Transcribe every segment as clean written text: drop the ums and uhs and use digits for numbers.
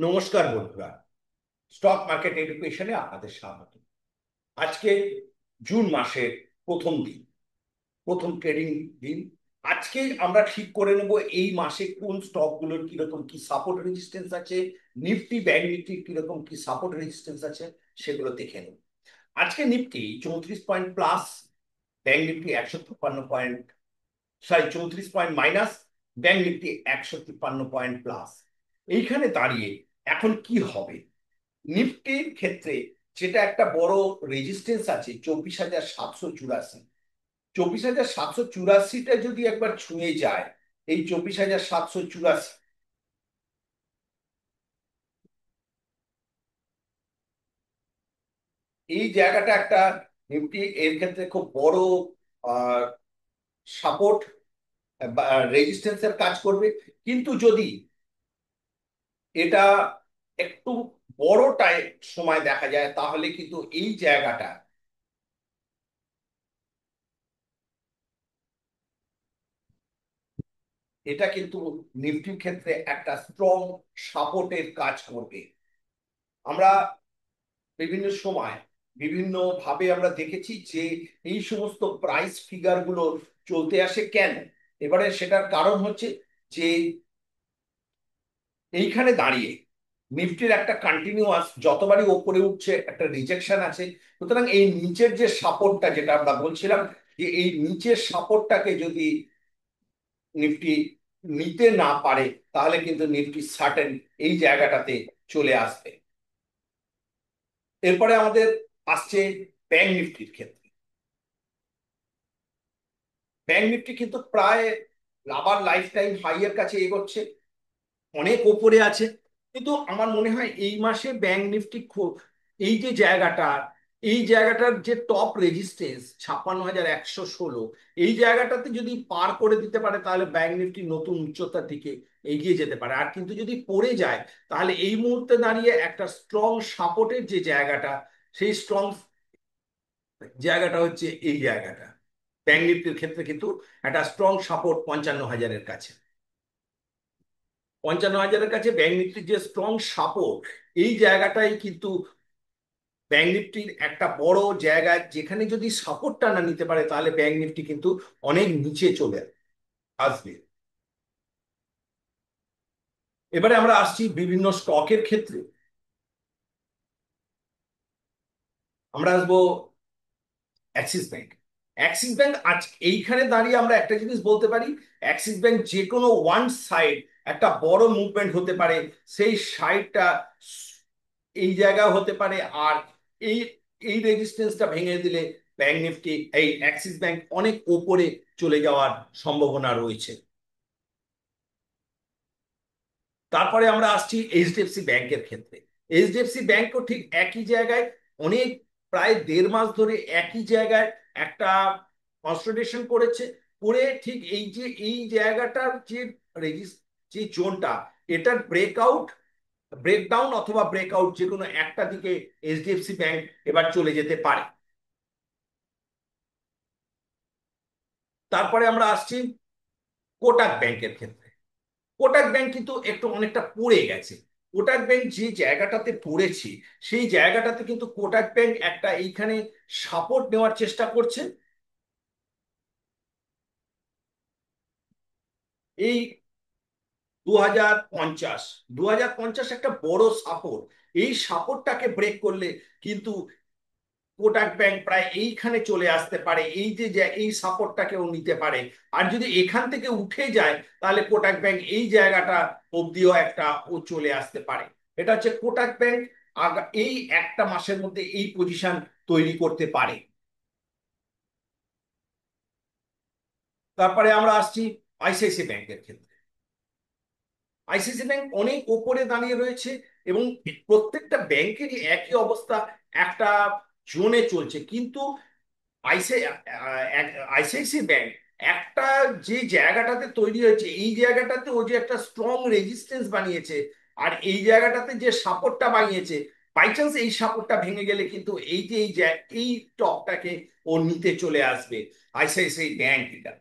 নমস্কার বন্ধুরা, stock market এডুকেশনে আপনাদের স্বাগত। আজকে জুন মাসের প্রথম দিন, প্রথম ট্রেডিং দিন। আজকে আমরা ঠিক করে নেব এই মাসে কোন স্টকগুলোর কিরকম কি সাপোর্ট রেজিস্ট্যান্স আছে, নিফটি ব্যাংক নিফটির কিরকম কি সাপোর্ট রেজিস্ট্যান্স আছে সেগুলো দেখে নেব। আজকে Nifty 34 point plus, bank Nifty 153 point, 34 point minus, bank Nifty 153 point plus. এইখানে দাঁড়িয়ে এখন কি হবে? নিফটির ক্ষেত্রে যেটা একটা বড় রেজিস্টেন্স আছে 24,784, 24,784টা যদি একবার ছুঁয়ে যায়, এই 24,784 এই জায়গাটা একটা নিফটি এর ক্ষেত্রে খুব বড় সাপোর্ট বা রেজিস্ট্যান্সের কাজ করবে। কিন্তু যদি এটা একটু বড় টাইম সময় দেখা যায় তাহলে কিন্তু এই জায়গাটা, এটা কিন্তু নিফটির ক্ষেত্রে একটা স্ট্রং সাপোর্টের কাজ করবে। আমরা বিভিন্ন সময় বিভিন্ন ভাবে আমরা দেখেছি যে এই সমস্ত প্রাইস ফিগার গুলো চলতে আসে কেন। এবারে সেটার কারণ হচ্ছে যে এইখানে দাঁড়িয়ে নিফটির একটা কন্টিনিউয়াস যতবারই ওপরে উঠছে একটা রিজেকশন আছে। সুতরাং এই নিচের যে সাপোর্টটা যেটা আমরা বলছিলাম, যে এই নিচের সাপোর্টটাকে যদি নিফটি নিতে না পারে তাহলে কিন্তু নিফটি সার্টেন এই জায়গাটাতে চলে আসবে। এরপরে আমাদের আসছে ব্যাংক নিফটির ক্ষেত্রে। ব্যাংক নিফটি কিন্তু প্রায় আবার লাইফ টাইম হাই এর কাছে এগোচ্ছে, অনেক ওপরে আছে। কিন্তু আমার মনে হয় এই মাসে ব্যাংক নিফটি এই যে জায়গাটা, এই জায়গাটার যে টপ রেজিস্ট্যান্স 56,116, এই জায়গাটাতে যদি পার করে দিতে পারে তাহলে ব্যাংক নিফটি নতুন উচ্চতার দিকে এগিয়ে যেতে পারে। আর কিন্তু যদি পড়ে যায় তাহলে এই মুহূর্তে দাঁড়িয়ে একটা স্ট্রং সাপোর্টের যে জায়গাটা, সেই স্ট্রং জায়গাটা হচ্ছে এই জায়গাটা। ব্যাংক নিফটির ক্ষেত্রে কিন্তু একটা স্ট্রং সাপোর্ট 55,000-এর কাছে, 55,000-এর কাছে ব্যাংক নিফটির যে স্ট্রং সাপোর্ট, এই জায়গাটাই কিন্তু ব্যাংক নিফটির একটা বড় জায়গা। যেখানে যদি সাপোর্টটা না নিতে পারে তাহলে ব্যাংক নিফটি কিন্তু অনেক নিচে চলে আসবে। এবারে আমরা আসছি বিভিন্ন স্টকের ক্ষেত্রে। আমরা আসবো অ্যাক্সিস ব্যাংক। অ্যাক্সিস ব্যাংক আজ এইখানে দাঁড়িয়ে আমরা একটা জিনিস বলতে পারি, অ্যাক্সিস ব্যাংক যে কোনো ওয়ান সাইড একটা বড় মুভমেন্ট হতে পারে, সেই সাইডটা এই জায়গায় হতে পারে। আর এই এই রেজিস্ট্যান্সটা ভেঙে দিলে ব্যাংক নিফটি, এই অ্যাক্সিস ব্যাংক অনেক ওপরে চলে যাওয়ার সম্ভাবনা রয়েছে। তারপরে আমরা আসছি এইচডিএফসি ব্যাংকের ক্ষেত্রে। এইচডিএফসি ব্যাংকও ঠিক একই জায়গায়, অনেক প্রায় 1.5 মাস ধরে একই জায়গায় একটা কনসলিডেশন করেছে। করে ঠিক এই যে এই জায়গাটার যে যে জোনটা, এটার ব্রেকআউট, ব্রেকডাউন অথবা ব্রেকআউট যে কোনো একটা দিকে এইচডিএফসি ব্যাংক এবার চলে যেতে পারে। তারপরে আমরা আসছি কোটাক ব্যাংকের ক্ষেত্রে। কোটাক ব্যাংক কিন্তু একটু অনেকটা পড়ে গেছে। কোটাক ব্যাংক যে জায়গাটাতে পড়েছে সেই জায়গাটাতে কিন্তু কোটাক ব্যাংক একটা এইখানে সাপোর্ট নেওয়ার চেষ্টা করছে। এই 2050, 2050 একটা বড় সাপোর্ট। এই সাপোর্টটাকে ব্রেক করলে কিন্তু কোটাক ব্যাংক প্রায় এইখানে চলে আসতে পারে, এই যে এই সাপোর্টটাকেও নিতে পারে। আর যদি এখান থেকে উঠে যায় তাহলে কোটাক ব্যাংক এই জায়গাটা অব্দিও একটা ও চলে আসতে পারে। এটা হচ্ছে কোটাক ব্যাংক এই একটা মাসের মধ্যে এই পজিশন তৈরি করতে পারে। তারপরে আমরা আসছি আইসিআইসি ব্যাংকের ক্ষেত্রে। আইসিআইসি ব্যাংক অনেক ওপরে দাঁড়িয়ে রয়েছে এবং প্রত্যেকটা ব্যাংকেরই একই অবস্থা, একটা জোনে চলছে। কিন্তু আইসিআইসি ব্যাংক একটা যে জায়গাটাতে তৈরি হয়েছে, এই জায়গাটাতে ও যে একটা স্ট্রং রেজিস্ট্যান্স বানিয়েছে, আর এই জায়গাটাতে যে সাপোর্টটা বানিয়েছে, বাই চান্স এই সাপোর্টটা ভেঙে গেলে কিন্তু এই যে এই টপটাকে ও নিতে চলে আসবে আইসিআইসিআই ব্যাংক এটা।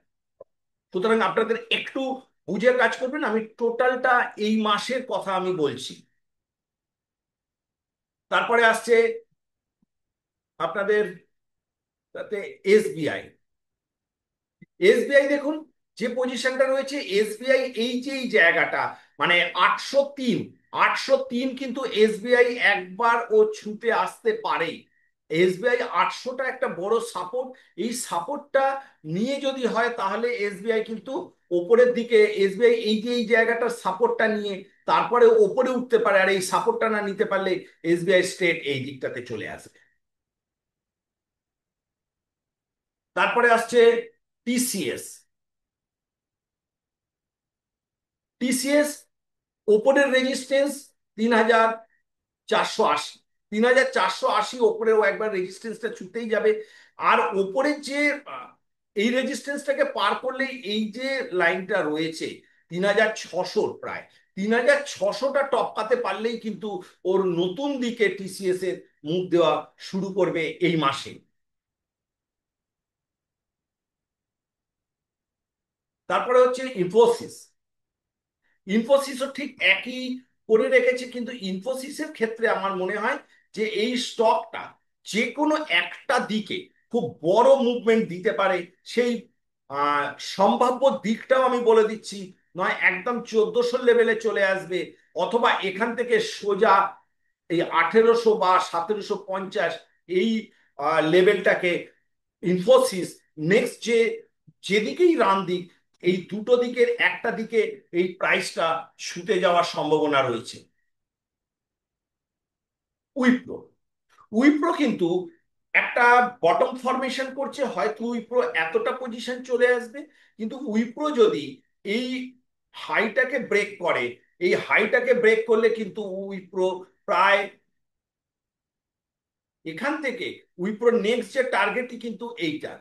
সুতরাং আপনাদের একটু বুঝে কাজ করবেন, আমি টোটালটা এই মাসের কথা আমি বলছি। তারপরে আসছে আপনাদের তাতে এসবিআই। এসবিআই দেখুন যে পজিশনটা রয়েছে, এসবিআই এই যে এই জায়গাটা মানে 803, 803 কিন্তু এসবিআই একবার ও ছুটে আসতে পারে। এসবিআই 800টা একটা বড় সাপোর্ট। এই সাপোর্টটা নিয়ে যদি হয় তাহলে এসবিআই কিন্তু ওপরের দিকে, এসবিআই এই যে এই জায়গাটার সাপোর্টটা নিয়ে তারপরে ওপরে উঠতে পারে, আর এই সাপোর্টটা না নিতে পারলে এসবিআই স্ট্রেট এই দিকটাতে চলে আসবে। তারপরে আসছে টিসিএস। টিসিএস ওপরের রেজিস্ট্যান্স 3480, 3480 ওপরেও একবার রেজিস্ট্যান্সটা ছুটেই যাবে। আর ওপরের যে এই রেজিস্ট্যান্সটাকে পার করলেই এই যে লাইনটা রয়েছে 3600 প্রায়, 3600টা টপকাতে পারলেই কিন্তু ওর নতুন দিকে টিসিএস এর মুখ দেওয়া শুরু করবে এই মাসে। তারপরে হচ্ছে ইনফোসিস। ইনফোসিসও ঠিক একই করে রেখেছে, কিন্তু ইনফোসিসের ক্ষেত্রে আমার মনে হয় যে এই স্টকটা যে কোনো একটা দিকে খুব বড় মুভমেন্ট দিতে পারে। সেই আহ, সম্ভাব্য দিকটাও আমি বলে দিচ্ছি, নয় একদম 1400 লেভেলে চলে আসবে, অথবা এখান থেকে সোজা এই 1800 বা 1750 এই লেভেলটাকে ইনফোসিস নেক্সট যে যেদিকেই রান দিক, এই দুটো দিকের একটা দিকে এই প্রাইসটা ছুটে যাওয়ার সম্ভাবনা রয়েছে। উইপ্রো, উইপ্রো কিন্তু একটা বটম ফরমেশন করছে, হয়তো উইপ্রো এতটা পজিশন চলে আসবে, কিন্তু উইপ্রো যদি এই হাইটাকে ব্রেক করে, এই হাইটাকে ব্রেক করলে কিন্তু উইপ্রো প্রায় এখান থেকে উইপ্রো নেক্সট যে টার্গেটই কিন্তু এইটা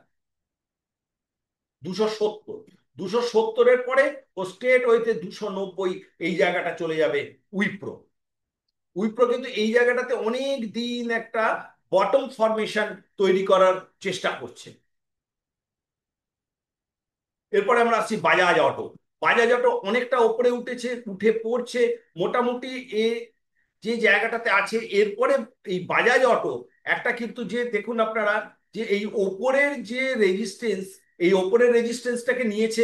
270, 270-এর পরে ও স্ট্রেট ওয়েতে 290 এই জায়গাটা চলে যাবে উইপ্রো। উইপ্রো কিন্তু এই জায়গাটাতে অনেক দিন একটা বটম ফরমেশন তৈরি করার চেষ্টা করছে। এরপরে আমরা আসছি বাজাজ অটো। বাজাজ অটো অনেকটা উপরে উঠেছে, উঠে পড়ছে মোটামুটি এ যে জায়গাটাতে আছে। এরপরে এই বাজাজ অটো একটা কিন্তু যে দেখুন আপনারা যে এই ওপরের যে রেজিস্ট্যান্স, এই ওপরের রেজিস্ট্যান্সটাকে নিয়েছে,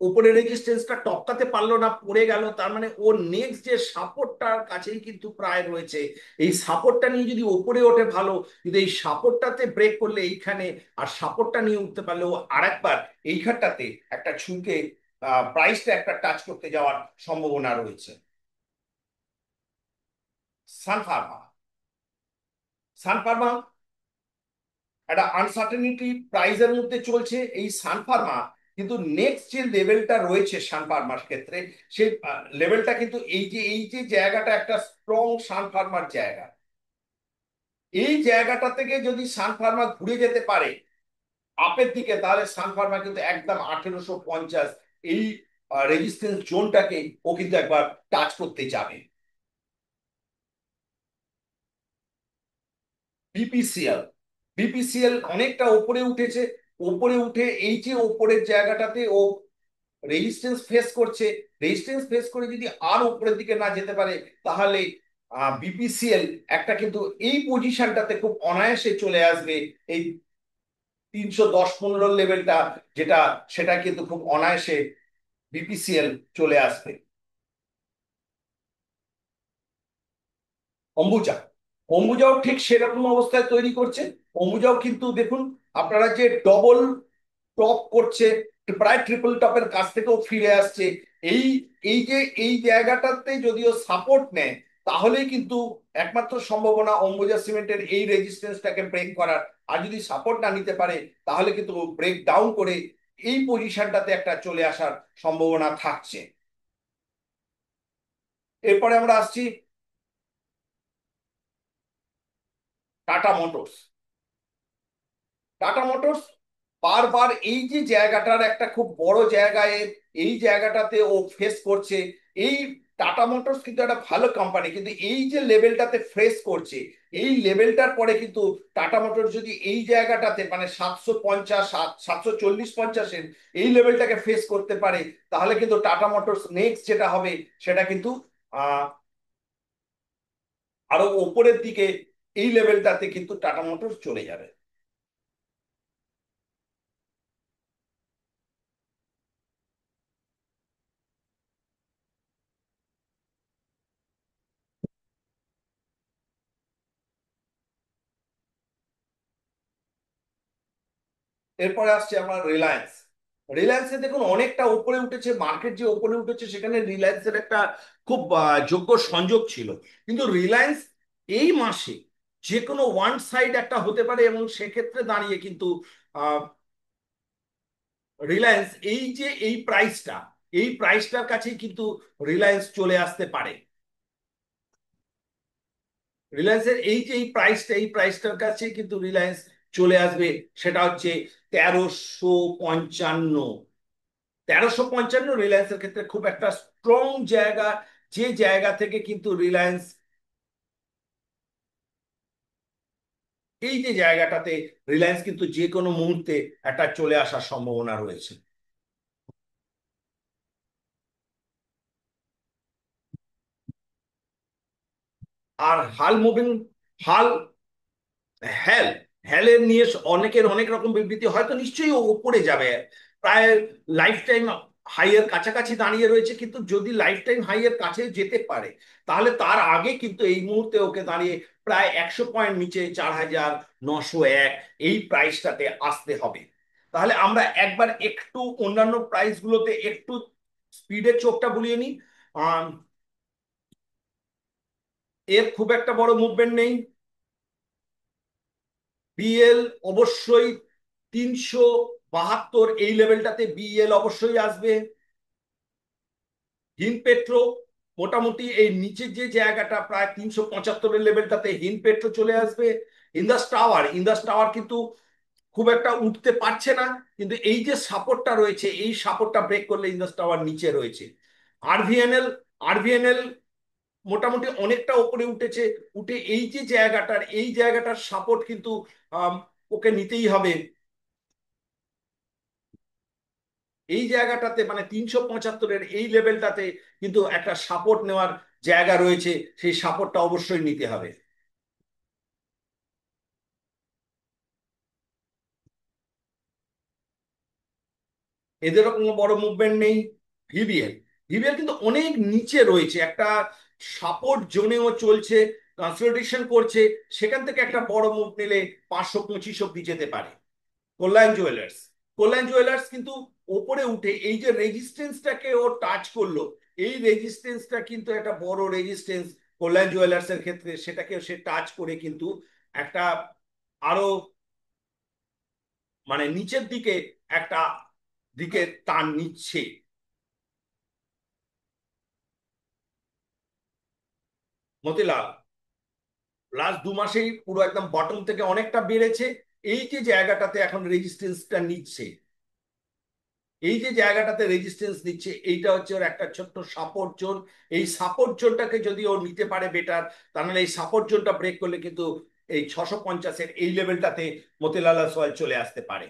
ওপরের রেজিস্ট্যান্সটা টপকাতে পারলো না, পড়ে গেল। তার মানে ওর নেক্সট যে সাপোর্টটার কাছেই কিন্তু প্রায় রয়েছে। এই সাপোর্টটা নিয়ে যদি ওপরে ওঠে ভালো, কিন্তু এই সাপোর্টটাতে ব্রেক করলে এইখানে, আর সাপোর্টটা নিয়ে উঠতে পারলে ও আরেকবার এইখানটাতে একটা ঝুঁকে প্রাইসটা একটা টাচ করতে যাওয়ার সম্ভাবনা রয়েছে। সানফার্মা, সানফার্মা একটা আনসার্টেনিটি প্রাইজের মধ্যে চলছে। এই সানফার্মা কিন্তু নেক্সট যে লেভেলটা রয়েছে সানফার্মার ক্ষেত্রে, সেই লেভেলটা কিন্তু এই যে জায়গাটা একটা স্ট্রং সানফার্মার জায়গা। এই জায়গাটা থেকে যদি সানফার্মা ঘুরে যেতে পারে আপের দিকে, তাহলে সানফার্মা কিন্তু একদম 1850 এই রেজিস্ট্যান্স জোনটাকে ও কিন্তু একবার টাচ করতে যাবে। বিপিসিএল, বিপিসিএল অনেকটা ওপরে উঠেছে, ওপরে উঠে এই যে ওপরের জায়গাটাতে ও রেজিস্ট্যান্স ফেস করছে। রেজিস্ট্যান্স ফেস করে যদি আর উপরের দিকে না যেতে পারে, তাহলে বিপিসিএল একটা কিন্তু এই পজিশনটাতে খুব অনায়াসে চলে আসবে। এই 310-15 লেভেলটা যেটা, সেটা কিন্তু খুব অনায়াসে বিপিসিএল চলে আসবে। অম্বুজা, অম্বুজাও ঠিক সেরকম অবস্থায় তৈরি করছে। অম্বুজাও কিন্তু দেখুন আপনারা যে ডবল টপ করছে, প্রায় ট্রিপল টপের কাছ থেকেও ফিরে আসছে। এই এই যে এই জায়গাটাতে যদিও সাপোর্ট নেয়, তাহলেই কিন্তু একমাত্র সম্ভাবনা অম্বুজা সিমেন্টের এই রেজিস্ট্যান্সটাকে ব্রেক করার। আর যদি সাপোর্ট না নিতে পারে, তাহলে কিন্তু ব্রেক ডাউন করে এই পজিশনটাতে একটা চলে আসার সম্ভাবনা থাকছে। এরপরে আমরা আসছি টাটা মোটরস। টাটা মোটরস বারবার এই যে জায়গাটার একটা খুব বড় জায়গায়, এই জায়গাটাতে ও ফেস করছে। এই টাটা মোটরস কিন্তু একটা ভালো কোম্পানি, কিন্তু এই যে লেভেলটাতে ফেস করছে, এই লেভেলটার পরে কিন্তু টাটা মোটরস যদি এই জায়গাটাতে মানে 750, 740-50-এর এই লেভেলটাকে ফেস করতে পারে, তাহলে কিন্তু টাটা মোটরস নেক্সট যেটা হবে সেটা কিন্তু আরো ওপরের দিকে এই লেভেলটাতে কিন্তু টাটা মোটরস চলে যাবে। এরপরে আসছে আমার রিলায়েন্স। রিলায়েন্সে দেখুন অনেকটা উপরে উঠেছে, মার্কেট যে উপরে উঠেছে সেখানে রিলায়েন্সের একটা খুব যোগ্য সংযোগ ছিল। কিন্তু রিলায়েন্স এই মাসে যে কোনো ওয়ান সাইড একটা হতে পারে, এবং সেক্ষেত্রে দাঁড়িয়ে কিন্তু রিলায়েন্স এই যে এই প্রাইসটার কাছেই কিন্তু রিলায়েন্স চলে আসতে পারে। রিলায়েন্সের এই যে এই প্রাইসটার কাছে কিন্তু রিলায়েন্স চলে আসবে। সেটা হচ্ছে 1355। 1355 রিলায়েন্সের ক্ষেত্রে খুব একটা স্ট্রং জায়গা, যে জায়গা থেকে কিন্তু রিলায়েন্স এই যে জায়গাটাতে রিলায়েন্স কিন্তু যে কোনো মুহূর্তে একটা চলে আসার সম্ভাবনা রয়েছে। আর হাল মুভিং, হাল, হ্যাল, হ্যালের নিয়ে অনেকের অনেক রকম বিবৃতি, হয়তো নিশ্চয়ই ও উপরে যাবে, প্রায় লাইফ টাইম হাইয়ের কাছাকাছি দাঁড়িয়ে রয়েছে। কিন্তু যদি লাইফ টাইম হাইয়ের কাছে যেতে পারে, তাহলে তার আগে কিন্তু এই মুহূর্তে ওকে দাঁড়িয়ে প্রায় 100 পয়েন্ট নিচে 4901 এই প্রাইসটাতে আসতে হবে। তাহলে আমরা একবার একটু অন্যান্য প্রাইস গুলোতে একটু স্পিডের চোখটা বুলিয়ে নিই। আম, এর খুব একটা বড় মুভমেন্ট নেই। বিএল অবশ্যই 372 এই লেভেলটাতে বিএল অবশ্যই আসবে। হিন পেট্রো মোটামুটি এই নিচের যে জায়গাটা প্রায় 375-এর লেভেলটাতে হিন পেট্রো চলে আসবে। ইন্দাস টাওয়ার কিন্তু খুব একটা উঠতে পারছে না, কিন্তু এই যে সাপোর্টটা রয়েছে এই সাপোর্টটা ব্রেক করলে ইন্দাস টাওয়ার নিচে রয়েছে। আরভিএনএল, আরভিএনএল মোটামুটি অনেকটা উপরে উঠেছে, উঠে এই জায়গাটার সাপোর্ট কিন্তু আম, ওকে নিতেই হবে। এই জায়গাটাতে মানে 375-এর এই লেভেলটাতে কিন্তু একটা সাপোর্ট নেওয়ার জায়গা রয়েছে, সেই সাপোর্টটা অবশ্যই নিতে হবে। এদেরও কোনো বড় মুভমেন্ট নেই। ভিবিএল, ভিবিএল কিন্তু অনেক নিচে রয়েছে, একটা সাপোর্ট জোনেও চলছে, কনসলিডেশন করছে। সেখান থেকে একটা বড় মুভ নিলে 525 অব্দি যেতে পারে। কল্যাণ জুয়েলার্স, কল্যাণ জুয়েলার্স কিন্তু ওপরে উঠে এই যে রেজিস্ট্যান্সটাকে ও টাচ করলো, এই রেজিস্ট্যান্সটা কিন্তু একটা বড় রেজিস্ট্যান্স কল্যাণ জুয়েলার্স এর ক্ষেত্রে, সেটাকে সে টাচ করে কিন্তু একটা আরো মানে নিচের দিকে একটা দিকে টান নিচ্ছে। মতিলাল লাস্ট 2 মাসেই পুরো একদম বটম থেকে অনেকটা বেড়েছে। এই যে জায়গাটাতে এখন রেজিস্ট্যান্সটা নিচ্ছে, এই যে জায়গাটাতে রেজিস্ট্যান্স নিচ্ছে, এইটা হচ্ছে ওর একটা ছোট্ট সাপোর্ট জোন। এই সাপোর্ট জোনটাকে যদি ও নিতে পারে বেটার, তাহলে এই সাপোর্ট জোনটা ব্রেক করলে কিন্তু এই 650-এর এই লেভেলটাতে মতিলাল ওসওয়াল চলে আসতে পারে।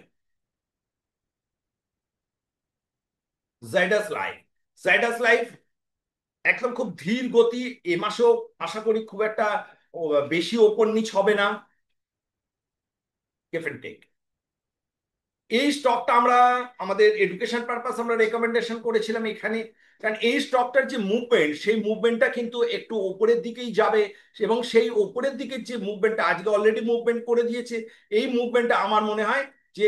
জাইডাস লাইফ, জাইডাস লাইফ একদম খুব ধীর গতি, এ মাসেও আশা করি খুব একটা বেশি ওপর নিচ হবে না। গিভ এন্ড টেক, এই স্টকটা আমরা আমাদের এডুকেশন পারপাস আমরা রেকমেন্ডেশন করেছিলাম এখানে। কারণ এই স্টকটার যে মুভমেন্ট, সেই মুভমেন্টটা কিন্তু একটু ওপরের দিকেই যাবে, এবং সেই ওপরের দিকের যে মুভমেন্টটা আজকে অলরেডি মুভমেন্ট করে দিয়েছে, এই মুভমেন্টটা আমার মনে হয় যে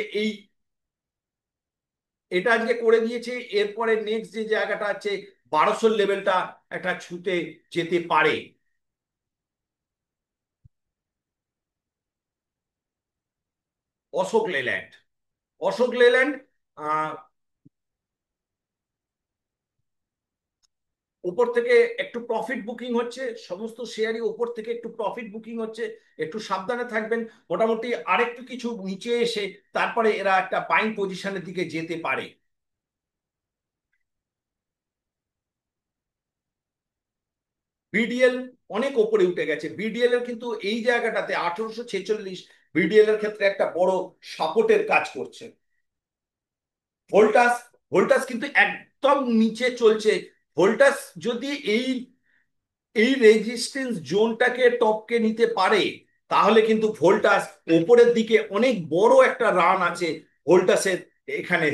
এটা আজকে করে দিয়েছে। এরপরে নেক্সট যে জায়গাটা আছে 1200 লেভেলটা একটা ছুতে যেতে পারে। অশোক লেল্যান্ড, অশোক লেল্যান্ড উপর থেকে একটু প্রফিট বুকিং হচ্ছে, সমস্ত শেয়ারই উপর থেকে একটু প্রফিট বুকিং হচ্ছে, একটু সাবধানে থাকবেন। মোটামুটি আরেকটু কিছু নিচে এসে তারপরে এরা একটা বাইং পজিশনের দিকে যেতে পারে। বিডিএল অনেক ওপরে উঠে গেছে, বিডিএল এর কিন্তু এই জায়গাটাতে 1846 বিডিএল এর ক্ষেত্রে একটা বড় সাপোর্টের কাজ করছে। ভোল্টাস, ভোল্টাস কিন্তু একদম নিচে চলছে। ভোল্টাস যদি এই এই রেজিস্ট্যান্স জোনটাকে টপকে নিতে পারে, তাহলে কিন্তু ভোল্টাস ওপরের দিকে অনেক বড় একটা রান আছে ভোল্টাসের এখানে।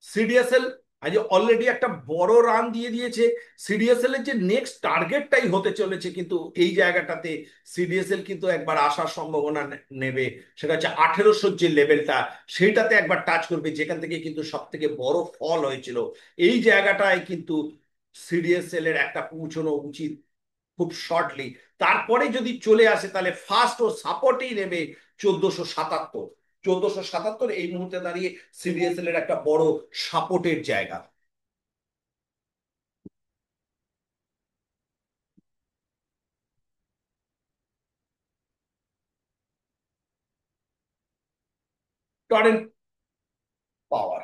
সিডিএসএল আজ অলরেডি একটা বড় রান দিয়ে দিয়েছে। সিডিএসএল এর যে নেক্সট টার্গেটটাই হতে চলেছে কিন্তু এই জায়গাটাতে সিডিএসএল কিন্তু একবার আসার সম্ভাবনা নেবে। সেটা হচ্ছে 1800 যে লেভেলটা, সেইটাতে একবার টাচ করবে, যেখান থেকে কিন্তু সব থেকে বড় ফল হয়েছিল। এই জায়গাটায় কিন্তু সিডিএসএল এর একটা পৌঁছানো উচিত খুব শর্টলি। তারপরে যদি চলে আসে তাহলে ফার্স্ট ও সাপোর্টেই নেবে 1477। 1477 এই মুহূর্তে দাঁড়িয়ে সিডিএসএল এর একটা বড় সাপোর্টের জায়গা। টরেন্ট পাওয়ার,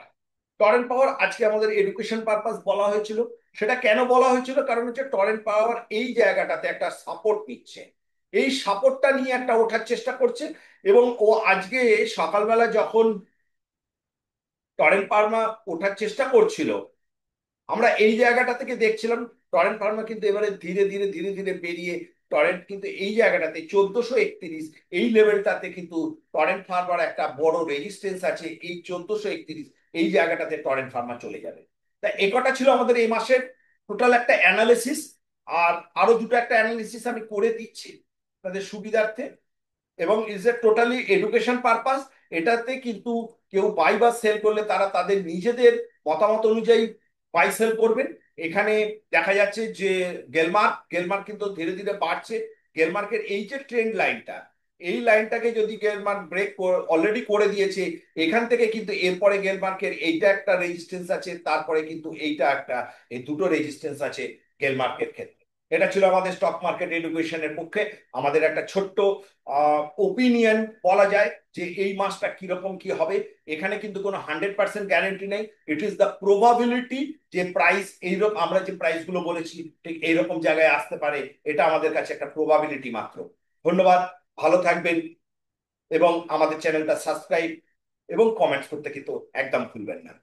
টরেন্ট পাওয়ার আজকে আমাদের এডুকেশন পারপাস বলা হয়েছিল। সেটা কেন বলা হয়েছিল, কারণ হচ্ছে টরেন্ট পাওয়ার এই জায়গাটাতে একটা সাপোর্ট নিচ্ছে, এই সাপোর্টটা নিয়ে একটা ওঠার চেষ্টা করছে। এবং ও আজকে সকালবেলা যখন টরেন্ট পার্মা ওঠার চেষ্টা করছিল, আমরা এই জায়গাটা থেকে দেখছিলাম টরেন্ট ফার্মা কিন্তু এবারে ধীরে ধীরে ধীরে ধীরে বেরিয়ে টরেন্ট কিন্তু এই জায়গাটাতে 1431 এই লেভেলটাতে কিন্তু টরেন্ট ফার্মার একটা বড় রেজিস্টেন্স আছে। এই 1431 এই জায়গাটাতে টরেন্ট ফার্মা চলে যাবে। তা একটা ছিল আমাদের এই মাসের টোটাল একটা অ্যানালিসিস। আর আরো দুটো একটা অ্যানালিসিস আমি করে দিচ্ছি তাদের সুবিধার্থে, এবং is a totally education purpose. এটাতে কিন্তু কেউ বাই বা সেল করলে তারা তাদের নিজেদের মতামত অনুযায়ী বাই সেল করবেন। এখানে দেখা যাচ্ছে যে গেলমার্ক গেলমার্ক কিন্তু ধীরে ধীরে বাড়ছে। গেলমার্কের এই যে ট্রেন্ড লাইনটা, এই লাইনটাকে যদি গেলমার্ক ব্রেক অলরেডি করে দিয়েছে, এখান থেকে কিন্তু এরপরে গেলমার্কের এইটা একটা রেজিস্ট্যান্স আছে, তারপরে কিন্তু এইটা একটা, এই দুটো রেজিস্ট্যান্স আছে গেলমার্কের ক্ষেত্রে। এটা ছিল আমাদের স্টক মার্কেট এডুকেশনের পক্ষে আমাদের একটা ছোট্ট ওপিনিয়ন বলা যায় যে এই মাসটা কিরকম কি হবে। এখানে কিন্তু কোনো 100% গ্যারেন্টি নেই। ইট ইজ দ্য প্রবাবিলিটি যে প্রাইস এইরকম, আমরা যে প্রাইস গুলো বলেছি ঠিক এইরকম জায়গায় আসতে পারে, এটা আমাদের কাছে একটা প্রবাবিলিটি মাত্র। ধন্যবাদ, ভালো থাকবেন, এবং আমাদের চ্যানেলটা সাবস্ক্রাইব এবং কমেন্টস করতে কিন্তু একদম ভুলবেন না।